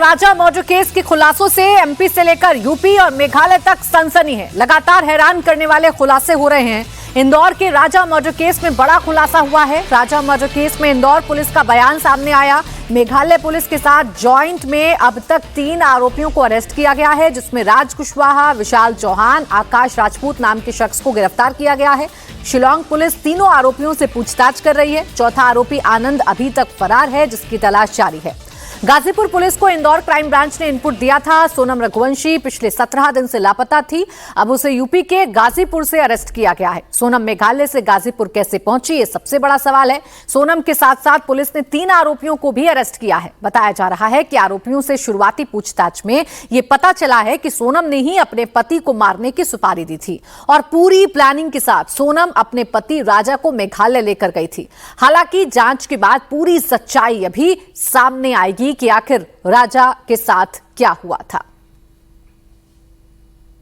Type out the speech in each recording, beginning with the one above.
राजा murder case के खुलासों से MP से लेकर यूपी और मेघालय तक सनसनी है। लगातार हैरान करने वाले खुलासे हो रहे हैं। इंदौर के राजा मर्डर केस में बड़ा खुलासा हुआ है। राजा मर्डर केस में इंदौर पुलिस का बयान सामने आया। मेघालय पुलिस के साथ जॉइंट में अब तक 3 आरोपियों को अरेस्ट किया गया है, जिसमें राज कुशवाहा, विशाल चौहान, आकाश राजपूत नाम के शख्स को गिरफ्तार किया गया है। शिलांग पुलिस तीनों आरोपियों से पूछताछ कर रही है। चौथा आरोपी आनंद अभी तक फरार है, जिसकी तलाश जारी है। गाजीपुर पुलिस को इंदौर क्राइम ब्रांच ने इनपुट दिया था। सोनम रघुवंशी पिछले 17 दिन से लापता थी। अब उसे यूपी के गाजीपुर से अरेस्ट किया गया है। सोनम मेघालय से गाजीपुर कैसे पहुंची, ये सबसे बड़ा सवाल है। सोनम के साथ साथ पुलिस ने 3 आरोपियों को भी अरेस्ट किया है। बताया जा रहा है कि आरोपियों से शुरुआती पूछताछ में यह पता चला है कि सोनम ने ही अपने पति को मारने की सुपारी दी थी और पूरी प्लानिंग के साथ सोनम अपने पति राजा को मेघालय लेकर गई थी। हालांकि जांच के बाद पूरी सच्चाई अभी सामने आएगी कि आखिर राजा के साथ क्या हुआ था।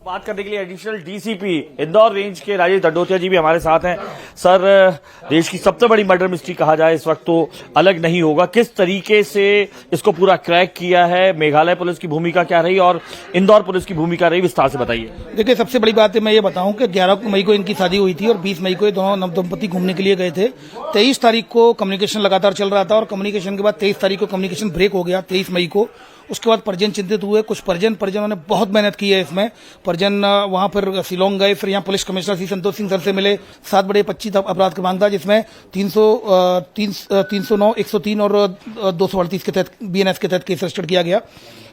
बात करने के लिए एडिशनल डीसीपी इंदौर रेंज के राजेश दंडोतिया जी भी हमारे साथ हैं। सर, देश की सबसे बड़ी मर्डर मिस्ट्री कहा जाए इस वक्त तो अलग नहीं होगा। किस तरीके से इसको पूरा क्रैक किया है, मेघालय पुलिस की भूमिका क्या रही और इंदौर पुलिस की भूमिका रही, विस्तार से बताइए। देखिए, सबसे बड़ी बात है मैं ये बताऊं कि 11 मई को इनकी शादी हुई थी और 20 मई को ये दोनों नवदंपति घूमने के लिए गए थे। 23 तारीख को कम्युनिकेशन लगातार चल रहा था और कम्युनिकेशन के बाद 23 तारीख को कम्युनिकेशन ब्रेक हो गया 23 मई को। उसके बाद परिजन चिंतित हुए। कुछ परिजनों ने बहुत मेहनत की है इसमें। परिजन वहां पर शिलोंग गए, फिर यहाँ police commissioner Shri Santosh Singh sir से मिले। 7 बड़े 25 अपराध क्रमांक था, जिसमें 309, 103 और 238 के तहत बीएनएस के तहत केस रजिस्टर्ड किया गया।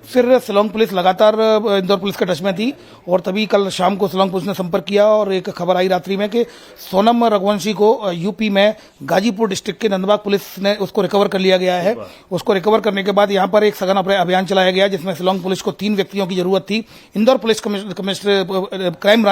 फिर शिलोंग पुलिस लगातार इंदौर पुलिस के टच में थी और तभी कल शाम को शिलोंग पुलिस ने संपर्क किया और एक खबर आई रात्रि में कि सोनम रघुवंशी को यूपी में गाजीपुर डिस्ट्रिक्ट के नंदबाग पुलिस ने उसको रिकवर कर लिया गया है। उसको रिकवर करने के बाद यहाँ पर एक सघन अभियान चलाया गया, जिसमें शिलोंग पुलिस को 3 व्यक्तियों की जरूरत थी। Indore police commissioner crime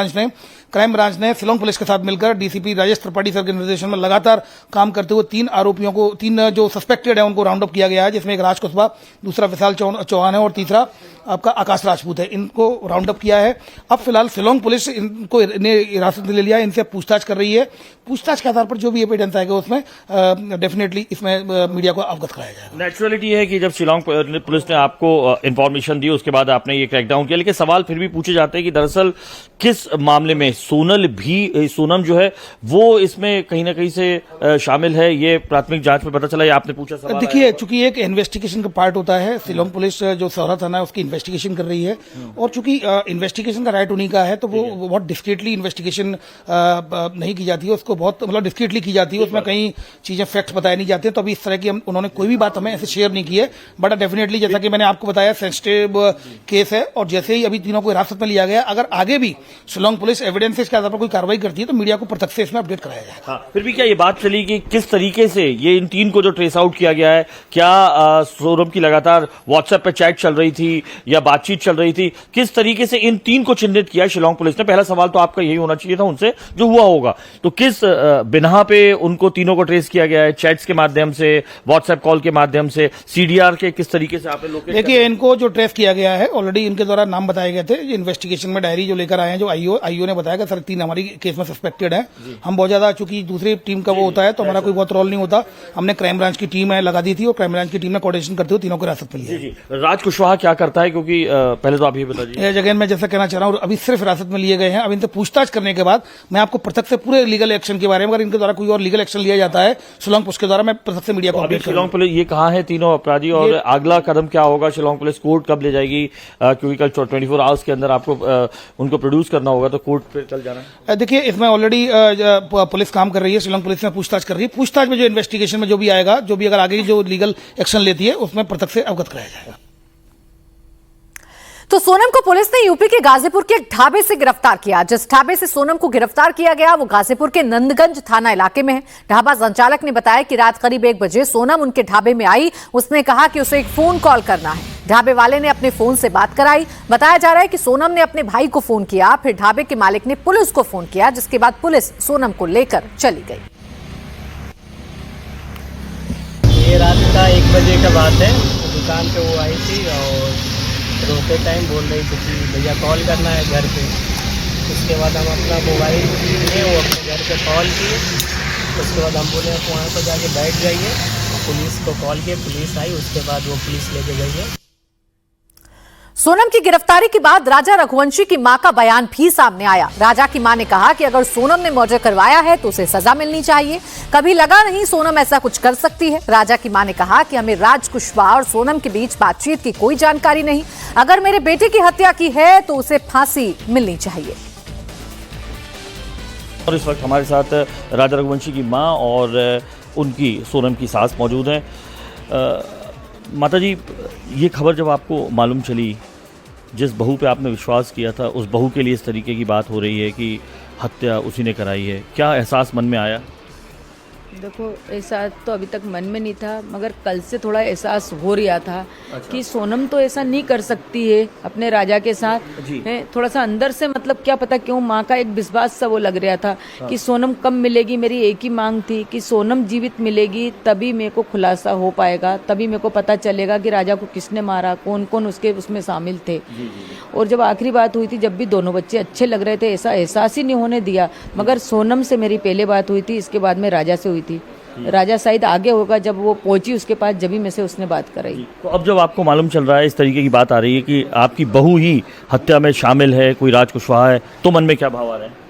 branch ने शिलोंग पुलिस के साथ मिलकर डीसीपी राजेश त्रिपाठी सर के निर्देशन में लगातार काम करते हुए 3 आरोपियों को, 3 जो सस्पेक्टेड है उनको राउंड अप किया गया है, जिसमें एक राज कुशवाहा, दूसरा विशाल चौहान है और तीसरा आपका आकाश राजपूत है। इनको राउंड अप किया है। अब फिलहाल शिलोंग पुलिस इनको हिरासत में ले लिया है, इनसे पूछताछ कर रही है। पूछताछ के आधार पर जो भी एविडेंस आएगा उसमें डेफिनेटली इसमें मीडिया को अवगत कराया जाएगा। नेचुरलिटी है कि जब शिलोंग पुलिस ने आपको इन्फॉर्मेशन दी उसके बाद आपने ये क्रैकडाउन किया, लेकिन सवाल फिर भी पूछे जाते हैं कि दरअसल किस मामले में सोनम जो है वो इसमें कहीं ना कहीं से शामिल है, ये प्राथमिक जांच में पता चला, या आपने पूछा सवाल? देखिए, चूंकि एक इन्वेस्टिगेशन का पार्ट होता है, शिलोंग पुलिस जो सौरा थाना है उसकी इन्वेस्टिगेशन कर रही है और चूंकि इन्वेस्टिगेशन का राइट उन्हीं का है तो वो बहुत डिस्क्रीटली इन्वेस्टिगेशन नहीं की जाती है, उसको बहुत मतलब डिस्क्रीटली की जाती है, उसमें कई चीजें फैक्ट्स बताए नहीं जाते। तो अभी इस तरह की उन्होंने कोई भी बात हमें ऐसे शेयर नहीं की है। बट डेफिनेटली जैसा कि मैंने आपको बताया, सेंसिटिव केस है और जैसे ही अभी तीनों को हिरासत में लिया गया, अगर आगे भी शिलोंग पुलिस एविडेंसेस के आधार पर कोई कार्रवाई करती है तो मीडिया को प्रत्यक्ष से इसमें अपडेट कराया जाएगा। हाँ, फिर भी क्या ये बात चली कि किस तरीके से ये इन 3 को जो ट्रेस आउट किया गया है, क्या सोनम की लगातार व्हाट्सएप पे चैट चल रही थी या बातचीत चल रही थी, किस तरीके से इन 3 को चिन्हित किया शिलोंग पुलिस ने? पहला सवाल तो आपका यही होना चाहिए था उनसे, जो हुआ होगा तो किस बिना पे उनको तीनों को ट्रेस किया गया है? चैट्स के माध्यम से, व्हाट्सएप कॉल के माध्यम से, सीडीआर के किस तरीके से आपने लोग? देखिए, इनको जो ट्रेस किया गया है ऑलरेडी इनके द्वारा नाम बताए गए थे। इन्वेस्टिगेशन में डायरी जो लेकर आए हैं, जो आईओ ने बताया कि सर 3 हमारी केस में सस्पेक्टेड है। हम बहुत ज्यादा, चूंकि दूसरी टीम का वो होता है तो हमारा कोई बहुत रोल नहीं होता, हमने क्राइम ब्रांच की टीम है लगा दी थी और क्राइम ब्रांच की टीम ने कोऑर्डिनेशन करते हुए तीनों को हिरासत में लिया। राज कुशवाहा क्या करता है, क्योंकि पहले तो आप ये बता दीजिए। जगह मैं जैसा कहना चाह रहा हूँ, अभी सिर्फ हिरासत में लिए गए हैं। अब इनसे पूछताछ करने के बाद मैं आपको पृथक से पूरे लीगल एक्शन के बारे में, अगर इनके द्वारा कोई और लीगल एक्शन लिया जाता है शिलोंग पुलिस के द्वारा, मैं पृथक से मीडिया को अपडेट करूंगा। शिलोंग पुलिस ये कहाँ है तीनों अपराधी और अगला कदम क्या होगा? शिलोंग पुलिस कोर्ट कब ले जाएगी, क्योंकि कल 24 आवर्स के अंदर आपको उनको प्रोड्यूस करना होगा, तो कोर्ट पे कल जाना है? देखिए, इसमें ऑलरेडी पुलिस काम कर रही है, शिलोंग पुलिस में पूछताछ कर रही है। पूछताछ में जो इन्वेस्टिगेशन में जो भी आएगा, जो भी अगर आगे जो लीगल एक्शन लेती है उसमें पृथक से अवगत कराया जाएगा। तो सोनम को पुलिस ने यूपी के गाजीपुर के एक ढाबे से गिरफ्तार किया। जिस ढाबे से सोनम को गिरफ्तार किया गया वो गाजीपुर के नंदगंज थाना इलाके में है। ढाबा संचालक ने बताया कि रात करीब 1 बजे सोनम उनके ढाबे में आई। उसने कहा कि उसे एक फोन कॉल करना है। ढाबे वाले ने अपने फोन से बात कराई। बताया जा रहा है कि सोनम ने अपने भाई को फोन किया, फिर ढाबे के मालिक ने पुलिस को फोन किया, जिसके बाद पुलिस सोनम को लेकर चली गई। ये रात का 1 बजे का बात है। दुकान पे वो आई थी और रोते टाइम बोल रही थी कि भैया कॉल करना है घर पे। उसके बाद हम अपना मोबाइल लिए, वो अपने घर पे कॉल किए। उसके बाद हम बोले वहाँ पर जाके बैठ जाइए। पुलिस को कॉल किए, पुलिस आई, उसके बाद वो पुलिस लेके गई है। सोनम की गिरफ्तारी के बाद राजा रघुवंशी की मां का बयान भी सामने आया। राजा की मां ने कहा कि अगर सोनम ने मर्डर करवाया है तो उसे सजा मिलनी चाहिए। कभी लगा नहीं सोनम ऐसा कुछ कर सकती है। राजा की मां ने कहा कि हमें राज कुशवाहा और सोनम के बीच बातचीत की कोई जानकारी नहीं। अगर मेरे बेटे की हत्या की है तो उसे फांसी मिलनी चाहिए। और इस वक्त हमारे साथ राजा रघुवंशी की मां और उनकी सोनम की सास मौजूद हैं। माता जी, ये खबर जब आपको मालूम चली, जिस बहू पे आपने विश्वास किया था, उस बहू के लिए इस तरीके की बात हो रही है कि हत्या उसी ने कराई है, क्या एहसास मन में आया? देखो, एहसास तो अभी तक मन में नहीं था, मगर कल से थोड़ा एहसास हो रहा था। अच्छा। कि सोनम तो ऐसा नहीं कर सकती है अपने राजा के साथ है। थोड़ा सा अंदर से मतलब क्या पता क्यों माँ का एक विश्वास सा वो लग रहा था। हाँ। कि सोनम कब मिलेगी। मेरी एक ही मांग थी कि सोनम जीवित मिलेगी तभी मेरे को खुलासा हो पाएगा, तभी मेरे को पता चलेगा कि राजा को किसने मारा, कौन कौन उसके उसमें शामिल थे। और जब आखिरी बात हुई थी, जब भी दोनों बच्चे अच्छे लग रहे थे, ऐसा एहसास ही नहीं होने दिया। मगर सोनम से मेरी पहले बात हुई थी, इसके बाद में राजा से हुई थी। राजा शायद आगे होगा, जब वो पहुंची उसके पास, जब भी में से उसने बात कराई। तो अब जब आपको मालूम चल रहा है, इस तरीके की बात आ रही है कि आपकी बहू ही हत्या में शामिल है, कोई राज कुशवाहा है, तो मन में क्या भाव आ रहे हैं?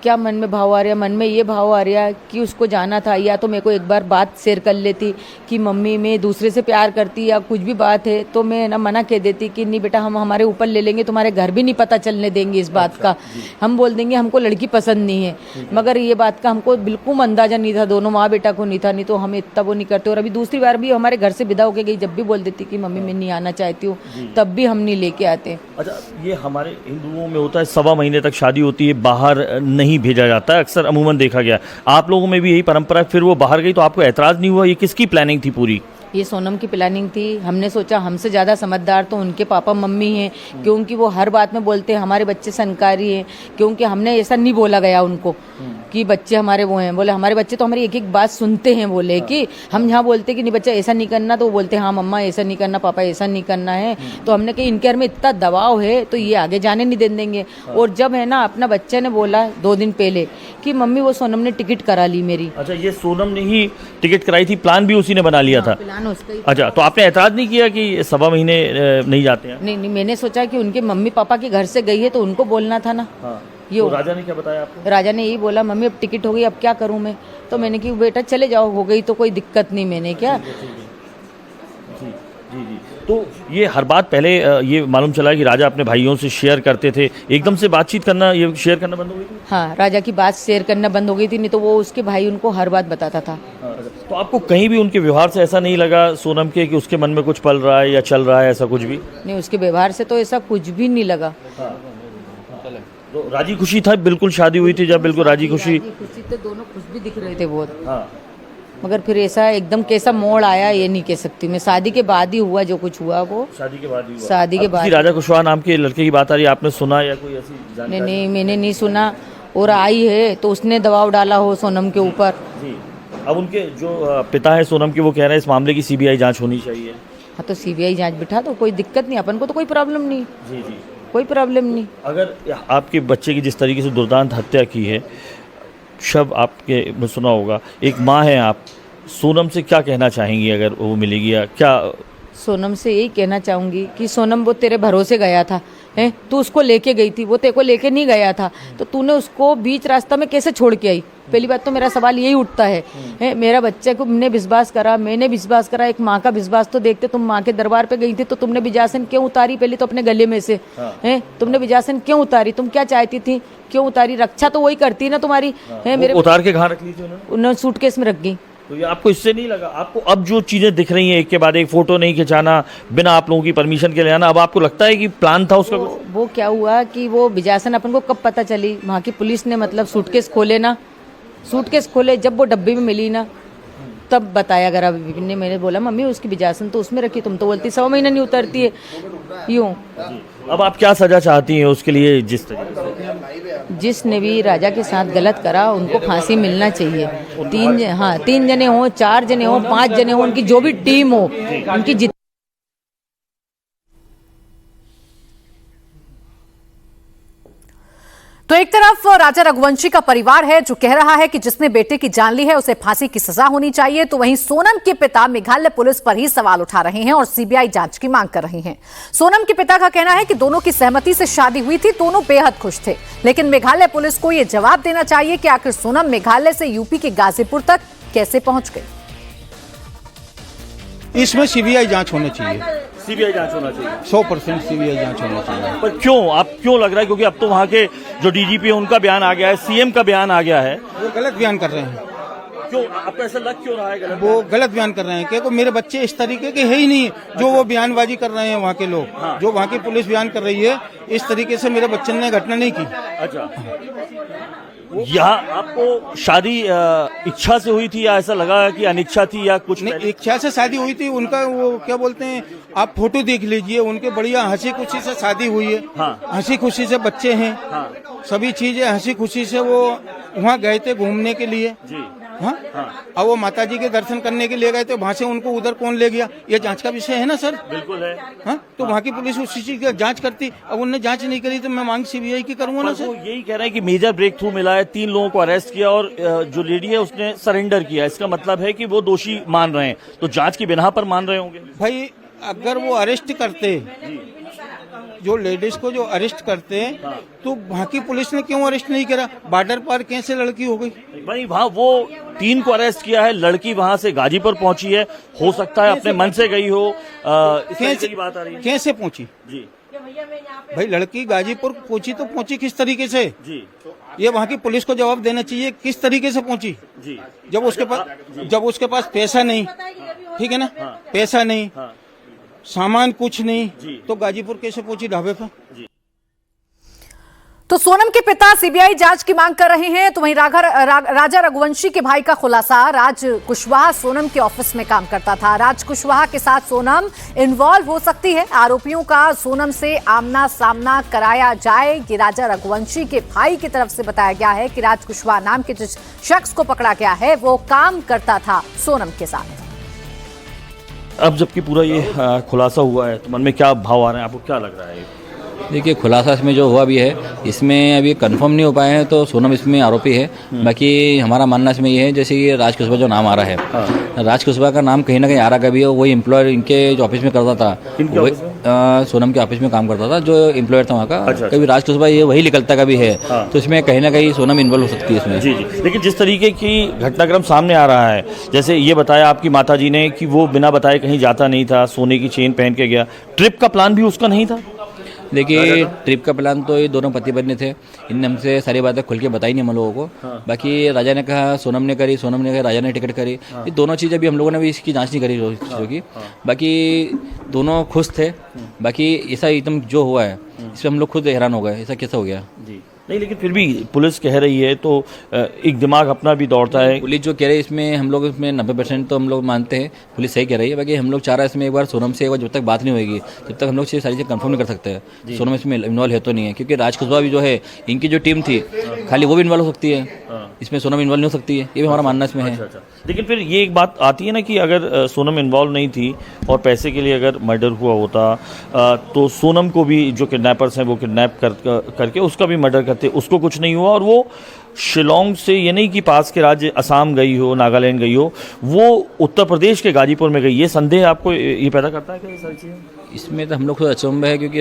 क्या मन में भाव आ रहा है? मन में ये भाव आ रहा है कि उसको जाना था, या तो मेरे को एक बार बात शेयर कर लेती कि मम्मी मैं दूसरे से प्यार करती या कुछ भी बात है, तो मैं ना मना कह देती कि नहीं बेटा, हम हमारे ऊपर ले लेंगे, तुम्हारे घर भी नहीं पता चलने देंगे इस बात का। हम बोल देंगे हमको लड़की पसंद नहीं है। मगर ये बात का हमको बिल्कुल अंदाजा नहीं था, दोनों माँ बेटा को नहीं था, नहीं तो हम इतना वो नहीं करते। और अभी दूसरी बार भी हमारे घर से विदा होके गई, जब भी बोल देती कि मम्मी मैं नहीं आना चाहती हूँ, तब भी हम नहीं लेके आते। अच्छा, ये हमारे हिंदुओं में होता है, 1.25 महीने तक शादी होती है, बाहर नहीं भेजा जाता है, अक्सर अमूमन देखा गया। आप लोगों में भी यही परंपरा है, फिर वो बाहर गई तो आपको एतराज नहीं हुआ? ये किसकी प्लानिंग थी पूरी? ये सोनम की प्लानिंग थी। हमने सोचा हमसे ज़्यादा समझदार तो उनके पापा मम्मी हैं, क्योंकि वो हर बात में बोलते हैं हमारे बच्चे संस्कारी हैं। क्योंकि हमने ऐसा नहीं बोला गया उनको कि बच्चे हमारे वो हैं, बोले हमारे बच्चे तो हमारी एक एक बात सुनते हैं। बोले कि हम यहाँ बोलते कि नहीं बच्चा ऐसा नहीं करना, तो वो बोलते हैं हाँ मम्मा ऐसा नहीं करना, पापा ऐसा नहीं करना है। तो हमने कहा इनके घर में इतना दबाव है तो ये आगे जाने नहीं देंगे। और जब है ना अपना बच्चे ने बोला 2 दिन पहले कि मम्मी वो सोनम ने टिकट करा ली मेरी। अच्छा, ये सोनम ने ही टिकट कराई थी, प्लान भी उसी ने बना लिया था? प्लान उसका ही। अच्छा, तो आपने एतराज नहीं किया कि 1.25 महीने नहीं जाते हैं? नहीं, मैंने सोचा कि उनके मम्मी पापा के घर से गई है तो उनको बोलना था ना। हाँ। ये तो राजा ने क्या बताया आपको? राजा ने यही बोला मम्मी अब टिकट हो गई, अब क्या करूं मैं। तो मैंने कि बेटा चले जाओ, हो गई तो कोई दिक्कत नहीं। मैंने क्या जी। तो ये हर बात पहले ये मालूम चला कि राजा अपने भाइयों से शेयर करते थे, एकदम से बातचीत करना, ये शेयर करना बंद हो गई थी? हाँ, राजा की बात शेयर करना बंद हो गई थी, नहीं तो वो उसके भाई उनको हर बात बताता था। तो आपको कहीं भी उनके व्यवहार से ऐसा नहीं लगा सोनम के कि उसके मन में कुछ पल रहा है या चल रहा है, ऐसा कुछ भी? नहीं, उसके व्यवहार से तो ऐसा कुछ भी नहीं लगा। तो राजी खुशी था, बिल्कुल शादी हुई थी जब, बिल्कुल राजी खुशी तो दोनों खुश भी दिख रहे थे बहुत। हाँ। मगर फिर ऐसा एकदम कैसा मोड़ आया ये नहीं कह सकती मैं। शादी के बाद ही हुआ जो कुछ हुआ, वो शादी के बाद ही हुआ। शादी के बाद। राजा कुशवाहा नाम के लड़के की बात आ रही है, आपने सुना या कोई ऐसी जानकारी? नहीं, मैंने नहीं सुना। और आई है तो उसने दबाव डाला हो सोनम के ऊपर। जी। अब उनके जो पिता है सोनम के, वो कह रहे हैं इस मामले की सीबीआई जांच होनी चाहिए। हाँ, तो सीबीआई जांच बिठा तो कोई दिक्कत नहीं, अपन को तो कोई प्रॉब्लम नहीं। जी। कोई प्रॉब्लम नहीं। अगर आपके बच्चे की जिस तरीके से दुर्दांत हत्या की है, शव आपके में सुना होगा, एक माँ है आप, सोनम से क्या कहना चाहेंगी अगर वो मिलेगी, या क्या? सोनम से यही कहना चाहूंगी कि सोनम वो तेरे भरोसे गया था, हैं तू उसको लेके गई थी, वो तेरे को लेके नहीं गया था, तो तूने उसको बीच रास्ता में कैसे छोड़ के आई? पहली बात तो मेरा सवाल यही उठता है। मेरा बच्चे को मैंने विश्वास करा, मैंने विश्वास करा, एक माँ का विश्वास तो देखते। तुम माँ के दरबार पे गई थी तो तुमने विजासन क्यों उतारी? पहले तो अपने गले में से हैं तुमने विजासन क्यों उतारी? तुम क्या चाहती थी, क्यों उतारी? रक्षा तो वही करती ना तुम्हारी। है मेरे उतार के कहाँ रख ली थी उन्होंने? सूटकेस में रख गई। तो ये आपको इससे नहीं लगा? आपको अब जो चीजें दिख रही हैं, एक के बाद एक, फोटो नहीं खिंचाना, बिना आप लोगों की परमिशन के ले आना, अब आपको लगता है कि प्लान था उसका? वो क्या हुआ कि वो विजासन अपन को कब पता चली? वहाँ की पुलिस ने मतलब सूटकेस खोले ना, सूटकेस खोले, जब वो डब्बे में मिली ना तब बताया। अगर अभी ने मैंने बोला मम्मी उसकी विजासन तो उसमें रखी, तुम तो बोलती 100 महीना नहीं उतरती है यूं। अब आप क्या सजा चाहती हैं उसके लिए? जिस तरीके से जिसने भी राजा के साथ गलत करा उनको फांसी मिलना चाहिए। 3 जने हो, 4 जने हो, 5 जने हो, उनकी जो भी टीम हो, उनकी तो एक तरफ राजा रघुवंशी का परिवार है जो कह रहा है कि जिसने बेटे की जान ली है उसे फांसी की सजा होनी चाहिए, तो वहीं सोनम के पिता मेघालय पुलिस पर ही सवाल उठा रहे हैं और सीबीआई जांच की मांग कर रहे हैं। सोनम के पिता का कहना है कि दोनों की सहमति से शादी हुई थी, दोनों बेहद खुश थे, लेकिन मेघालय पुलिस को यह जवाब देना चाहिए कि आखिर सोनम मेघालय से यूपी के गाजीपुर तक कैसे पहुंच गई। इसमें सीबीआई जांच होनी चाहिए, सीबीआई जांच होना चाहिए, 100% सीबीआई जांच होनी चाहिए। पर क्यों, आप क्यों लग रहा है? क्योंकि अब तो वहाँ के जो डीजीपी है उनका बयान आ गया है, सीएम का बयान आ गया है। वो गलत बयान कर रहे हैं। क्यों आपको ऐसा लग क्यों रहा है गलत? वो गलत बयान कर रहे हैं क्योंकि मेरे बच्चे इस तरीके के है ही नहीं जो वो बयानबाजी कर रहे हैं वहाँ के लोग। हाँ। जो वहाँ की पुलिस बयान कर रही है इस तरीके से मेरे बच्चे ने घटना नहीं की। अच्छा, यहाँ आपको शादी इच्छा से हुई थी या ऐसा लगा कि अनिच्छा थी या कुछ? नहीं, इच्छा से शादी हुई थी। उनका वो क्या बोलते हैं, आप फोटो देख लीजिए, उनके बढ़िया हंसी खुशी से शादी हुई है। हाँ। हंसी खुशी से बच्चे हैं। हाँ। सभी चीजें हंसी खुशी से वो वहाँ गए थे घूमने के लिए। जी। हाँ। अब वो माता जी के दर्शन करने के लिए गए थे, वहाँ से उनको उधर कौन ले गया, ये जांच का विषय है ना सर। बिल्कुल है। हाँ, तो वहाँ की पुलिस उसी चीज की जांच करती। अब उनने जांच नहीं करी तो मैं मांग सीबीआई की करूंगा ना पर वो सर। यही कह रहे हैं कि मेजर ब्रेक थ्रू मिला है, 3 लोगों को अरेस्ट किया और जो लेडी है उसने सरेंडर किया। इसका मतलब है कि वो दोषी मान रहे हैं, तो जांच की बिना पर मान रहे होंगे। भाई अगर वो अरेस्ट करते, जो लेडीज को जो अरेस्ट करते हैं, तो वहाँ की पुलिस ने क्यों अरेस्ट नहीं करा? बॉर्डर पार कैसे लड़की हो गई? भाई वहाँ वो 3 को अरेस्ट किया है, लड़की वहाँ से गाजीपुर पहुंची है, हो सकता है अपने मन से गई हो, इस तरीके की बात आ रही है। कैसे पहुंची? जी भाई लड़की गाजीपुर पहुंची तो पहुंची किस तरीके से? जी ये वहाँ की पुलिस को जवाब देना चाहिए, किस तरीके से पहुंची। जी। जब उसके पास पैसा नहीं, ठीक है ना, पैसा नहीं, सामान कुछ नहीं, तो गाजीपुर कैसे पहुंची ढाबे पर? तो सोनम के पिता सीबीआई जांच की मांग कर रहे हैं, तो वहीं राजा रघुवंशी के भाई का खुलासा। राज कुशवाहा सोनम के ऑफिस में काम करता था। राज कुशवाहा के साथ सोनम इन्वॉल्व हो सकती है। आरोपियों का सोनम से आमना सामना कराया जाए, ये राजा रघुवंशी के भाई की तरफ से बताया गया है कि राज कुशवाहा नाम के जिस शख्स को पकड़ा गया है वो काम करता था सोनम के साथ। अब जबकि पूरा ये खुलासा हुआ है तो मन में क्या भाव आ रहे हैं, आपको क्या लग रहा है? देखिए खुलासा इसमें जो हुआ भी है, इसमें अभी कंफर्म नहीं हो पाए हैं, तो सोनम इसमें आरोपी है। बाकी हमारा मानना इसमें ये है, जैसे ये राज कुशवाहा जो नाम आ रहा है, हाँ। राज कुशवाहा का नाम कहीं ना कहीं आ रहा कभी, वही एम्प्लॉयर इनके जो ऑफिस में करता था, सोनम के ऑफिस में काम करता था, जो एम्प्लॉयर था वहाँ का। अच्छा, कभी राज कुशवाहा ये वही निकलता कभी है, हाँ। तो इसमें कहीं ना कहीं सोनम इन्वॉल्व हो सकती है इसमें। जी जी। लेकिन जिस तरीके की घटनाक्रम सामने आ रहा है, जैसे ये बताया आपकी माता जी ने कि वो बिना बताए कहीं जाता नहीं था, सोने की चेन पहन के गया, ट्रिप का प्लान भी उसका नहीं था। देखिए ट्रिप का प्लान तो ये दोनों पति पत्नी थे, इनने हमसे सारी बातें खुल के बताई नहीं हम लोगों को। हाँ। बाकी राजा ने कहा सोनम ने करी, सोनम ने कहा राजा ने टिकट करी। हाँ। ये दोनों चीज़ अभी हम लोगों ने भी इसकी जांच नहीं करी चीज़ों की। हाँ। बाकी दोनों खुश थे। बाकी ऐसा एकदम जो हुआ है इसमें हम लोग खुद हैरान हो गए, ऐसा कैसा हो गया जी। नहीं, लेकिन फिर भी पुलिस कह रही है तो एक दिमाग अपना भी दौड़ता है। पुलिस जो कह रही है इसमें हम लोग इसमें 90% तो हम लोग मानते हैं पुलिस सही कह रही है। बाकी हम लोग चाह रहे हैं इसमें एक बार सोनम से एक बार जब तक बात नहीं होगी तब तक हम लोग सारी चीज़ कंफर्म नहीं कर सकते हैं सोनम इसमें इन्वॉल्व है तो नहीं है, क्योंकि राज कुशवाहा भी जो है इनकी जो टीम थी खाली वो भी इन्वॉल्व हो सकती है, इसमें सोनम इन्वॉल्व नहीं हो सकती है, ये भी हमारा मानना इसमें है। अच्छा। लेकिन फिर ये एक बात आती है ना कि अगर सोनम इन्वॉल्व नहीं थी और पैसे के लिए अगर मर्डर हुआ होता तो सोनम को भी जो किडनैपर्स हैं वो किडनैप करके उसका भी मर्डर करते, उसको कुछ नहीं हुआ। और वो शिलोंग से ये नहीं कि पास के राज्य असम गई हो, नागालैंड गई हो, वो उत्तर प्रदेश के गाजीपुर में गई। ये संदेह आपको ये पैदा करता है क्या ये सारी चीज़ें? इसमें तो हम लोग को अचंभव है, क्योंकि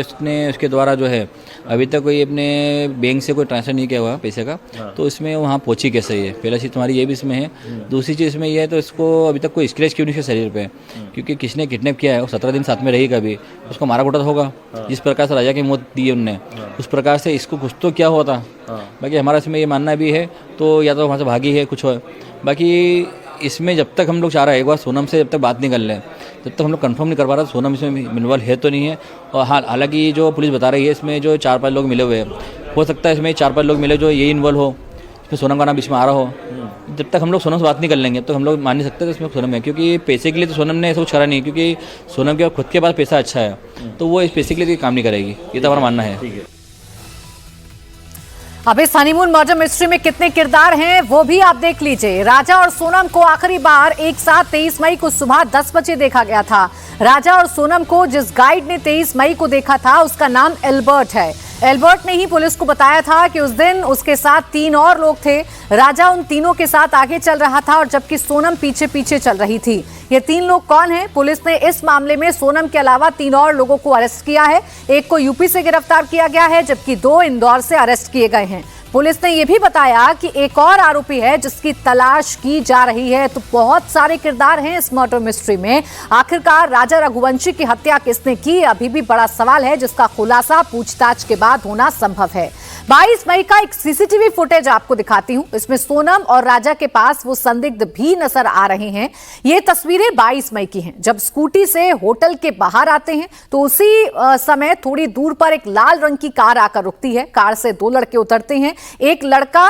उसके द्वारा जो है अभी तक कोई अपने बैंक से कोई ट्रांसफर नहीं किया हुआ पैसे का। हाँ। तो इसमें वहाँ पहुँची कैसे है, पहला चीज़ तुम्हारी ये भी इसमें है। दूसरी चीज़ इसमें यह है तो इसको अभी तक कोई स्क्रैच क्यों नहीं है शरीर पे, क्योंकि किसने किडनैप किया है वो 17 दिन साथ में रहेगा, भी उसको मारा कुटा होगा। जिस प्रकार से राजा की मौत दी है उनने, उस प्रकार से इसको कुछ तो क्या होता। बाकी हमारा इसमें ये मानना भी है तो या तो वहाँ से भागी है कुछ हो। बाकी इसमें जब तक हम लोग चाह रहे हैं एक बार सोनम से जब तक बात नहीं कर लें तब तक हम लोग कंफर्म नहीं कर पा रहे सोनम इसमें इन्वॉल्व है तो नहीं है। और हालांकि जो पुलिस बता रही है इसमें जो 4-5 लोग मिले हुए हैं, हो सकता है इसमें 4-5 लोग मिले जो ये इन्वॉल्व हो, इसमें सोनम का नाम बीच में आ रहा हो। जब तक हम लोग सोनम से बात नहीं कर लेंगे तो हम लोग मान नहीं सकते तो इसमें सोनम है, क्योंकि पैसे के लिए तो सोनम ने ऐसा कुछ करा नहीं, क्योंकि सोनम के खुद के पास पैसा अच्छा है तो वो इस पैसे के लिए काम नहीं करेगी, ये तो हमारा मानना है। अब इस हनीमून मर्डर मिस्ट्री में कितने किरदार हैं वो भी आप देख लीजिए। राजा और सोनम को आखिरी बार एक साथ 23 मई को सुबह 10 बजे देखा गया था। राजा और सोनम को जिस गाइड ने 23 मई को देखा था उसका नाम एल्बर्ट है। एल्बर्ट ने ही पुलिस को बताया था कि उस दिन उसके साथ 3 और लोग थे। राजा उन तीनों के साथ आगे चल रहा था और जबकि सोनम पीछे पीछे चल रही थी। ये 3 लोग कौन हैं? पुलिस ने इस मामले में सोनम के अलावा 3 और लोगों को अरेस्ट किया है। एक को यूपी से गिरफ्तार किया गया है जबकि 2 इंदौर से अरेस्ट किए गए हैं। पुलिस ने यह भी बताया कि एक और आरोपी है जिसकी तलाश की जा रही है। तो बहुत सारे किरदार हैं इस मर्डर मिस्ट्री में। आखिरकार राजा रघुवंशी की हत्या किसने की, अभी भी बड़ा सवाल है जिसका खुलासा पूछताछ के बाद होना संभव है। 22 मई का एक सीसीटीवी फुटेज आपको दिखाती हूं। इसमें सोनम और राजा के पास वो संदिग्ध भी नजर आ रहे हैं। ये तस्वीरें 22 मई की हैं जब स्कूटी से होटल के बाहर आते हैं तो उसी समय थोड़ी दूर पर एक लाल रंग की कार आकर रुकती है। कार से 2 लड़के उतरते हैं। एक लड़का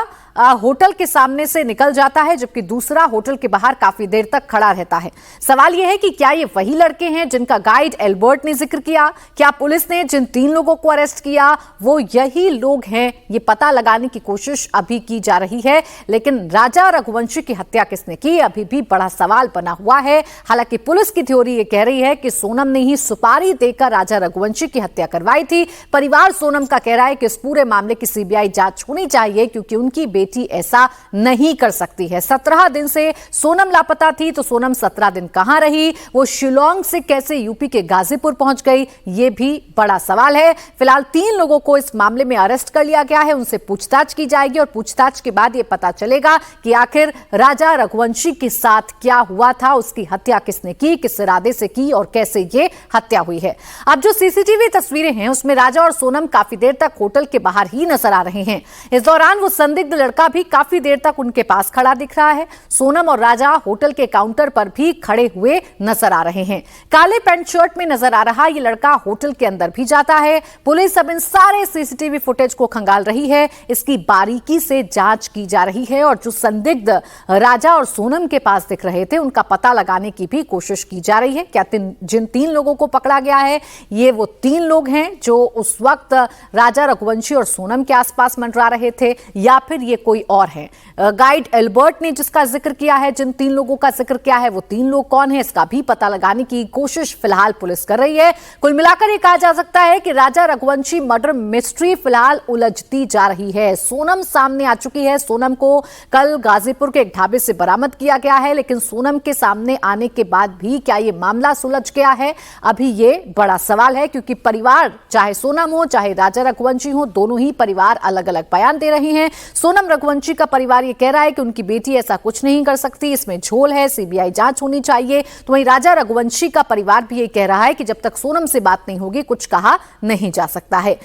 होटल के सामने से निकल जाता है जबकि दूसरा होटल के बाहर काफी देर तक खड़ा रहता है। सवाल यह है कि क्या ये वही लड़के हैं जिनका गाइड एल्बर्ट ने जिक्र किया? क्या पुलिस ने जिन 3 लोगों को अरेस्ट किया वो यही लोग हैं? ये पता लगाने की कोशिश अभी की जा रही है। लेकिन राजा रघुवंशी की हत्या किसने की, अभी भी बड़ा सवाल बना हुआ है। हालांकि पुलिस की थ्योरी ये कह रही है कि सोनम ने ही सुपारी देकर राजा रघुवंशी की हत्या करवाई थी। परिवार सोनम का कह रहा है कि इस पूरे मामले की सीबीआई जांच होनी चाहिए क्योंकि उनकी बेटी ऐसा नहीं कर सकती है। 17 दिन से सोनम लापता थी तो सोनम 17 दिन कहां रही? वो शिलोंग से कैसे यूपी के गाजीपुर पहुंच गई? ये भी बड़ा सवाल है। फिलहाल 3 लोगों को इस मामले में अरेस्ट कर लिया गया है। उनसे पूछताछ की जाएगी और पूछताछ के बाद यह पता चलेगा कि आखिर राजा रघुवंशी के साथ क्या हुआ था, उसकी हत्या किसने की, किस इरादे से की और कैसे ये हत्या हुई है। अब जो सीसीटीवी तस्वीरें हैं उसमें राजा और सोनम काफी देर तक होटल के बाहर ही नजर आ रहे हैं। इस दौरान वो संदिग्ध लड़का भी काफी देर तक उनके पास खड़ा दिख रहा है। सोनम और राजा होटल के काउंटर पर भी खड़े हुए नजर आ रहे हैं। काले पैंट शर्ट में नजर आ रहा ये लड़का होटल के अंदर भी जाता है। पुलिस अब इन सारे सीसीटीवी फुटेज को खंगाल रही है। इसकी बारीकी से जांच की जा रही है और जो संदिग्ध राजा और सोनम के पास दिख रहे थे उनका पता लगाने की भी कोशिश की जा रही है। क्या जिन 3 लोगों को पकड़ा गया है ये वो 3 लोग हैं जो उस वक्त राजा रघुवंशी और सोनम के आसपास मंडरा रहे थे या फिर ये कोई और है? गाइड एल्बर्ट ने जिसका जिक्र किया है, जिन 3 लोगों का जिक्र किया है, वो 3 लोग कौन है, इसका भी पता लगाने की कोशिश फिलहाल पुलिस कर रही है। कुल मिलाकर ये कहा जा सकता है कि राजा रघुवंशी मर्डर मिस्ट्री फिलहाल उलझती जा रही है। सोनम सामने आ चुकी है। सोनम को कल गाजीपुर के एक ढाबे से बरामद किया गया है, लेकिन सोनम के सामने आने के बाद भी क्या ये मामला सुलझ गया है, अभी ये बड़ा सवाल है। क्योंकि परिवार, चाहे सोनम हो चाहे राजा रघुवंशी हो, दोनों ही परिवार अलग अलग बयान दे रहे हैं। सोनम रघुवंशी का परिवार ये कह रहा है कि उनकी बेटी ऐसा कुछ नहीं कर सकती, इसमें झोल है, सीबीआई जांच होनी चाहिए। तो वहीं राजा रघुवंशी का परिवार भी ये कह रहा है कि जब तक सोनम से बात नहीं होगी कुछ कहा नहीं जा सकता है।